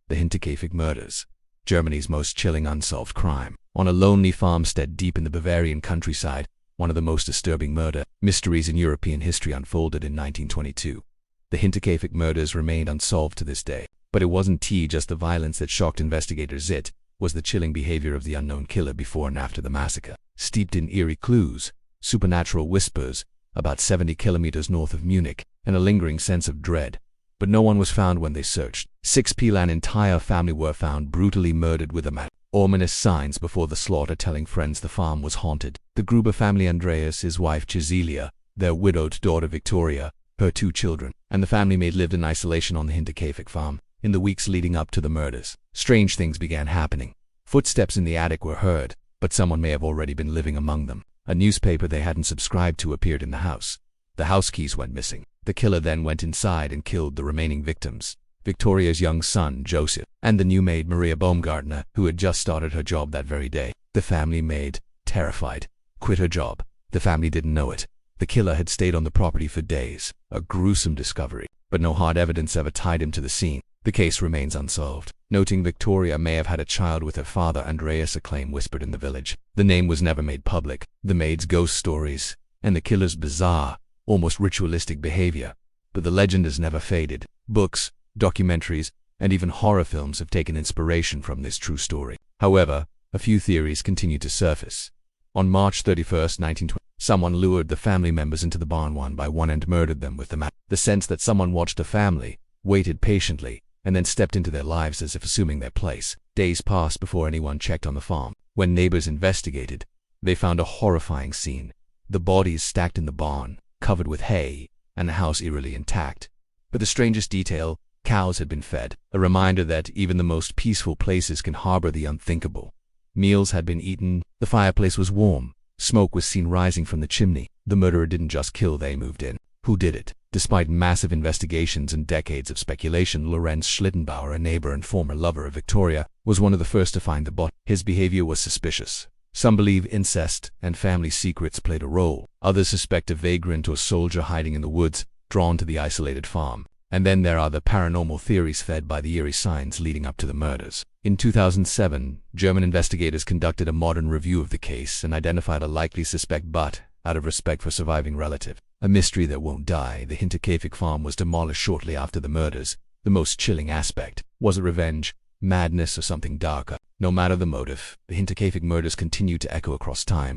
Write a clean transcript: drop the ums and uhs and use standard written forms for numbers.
The Hinterkaifeck murders, Germany's most chilling unsolved crime. On a lonely farmstead deep in the Bavarian countryside, one of the most disturbing murder mysteries in European history unfolded in 1922. The Hinterkaifeck murders remained unsolved to this day. But it wasn't just the violence that shocked investigators. It was the chilling behavior of the unknown killer before and after the massacre. Steeped in eerie clues, supernatural whispers, about 70 kilometers north of Munich, and a lingering sense of dread. But no one was found when they searched. 6 people, an entire family, were found brutally murdered with a mattock. Ominous signs before the slaughter telling friends the farm was haunted. The Gruber family, Andreas, his wife Cecilia, their widowed daughter Victoria, her 2 children, and the family maid lived in isolation on the Hinterkaifeck farm. In the weeks leading up to the murders, strange things began happening. Footsteps in the attic were heard, but someone may have already been living among them. A newspaper they hadn't subscribed to appeared in the house. The house keys went missing. The killer then went inside and killed the remaining victims, Victoria's young son, Joseph, and the new maid, Maria Baumgartner, who had just started her job that very day. The family maid, terrified, quit her job. The family didn't know it. The killer had stayed on the property for days. A gruesome discovery, but no hard evidence ever tied him to the scene. The case remains unsolved. Noting Victoria may have had a child with her father, Andreas, a claim whispered in the village. The name was never made public. The maid's ghost stories, and the killer's bizarre, almost ritualistic behavior. But the legend has never faded. Books, documentaries, and even horror films have taken inspiration from this true story. However, a few theories continue to surface. On March 31st, 1920, someone lured the family members into the barn one by one and murdered them with the mattock. The sense that someone watched the family, waited patiently, and then stepped into their lives as if assuming their place. Days passed before anyone checked on the farm. When neighbors investigated, they found a horrifying scene. The bodies stacked in the barn, covered with hay, and the house eerily intact. But the strangest detail, cows had been fed, a reminder that even the most peaceful places can harbor the unthinkable. Meals had been eaten, the fireplace was warm, smoke was seen rising from the chimney. The murderer didn't just kill, they moved in. Who did it? Despite massive investigations and decades of speculation, Lorenz Schlittenbauer, a neighbor and former lover of Victoria, was one of the first to find the body. His behavior was suspicious. Some believe incest and family secrets played a role. Others suspect a vagrant or soldier hiding in the woods, drawn to the isolated farm. And then there are the paranormal theories fed by the eerie signs leading up to the murders. In 2007, German investigators conducted a modern review of the case and identified a likely suspect, but, out of respect for surviving relative, a mystery that won't die, the Hinterkaifeck farm was demolished shortly after the murders. The most chilling aspect, was it revenge, madness, or something darker? No matter the motive, the Hinterkaifeck murders continue to echo across time.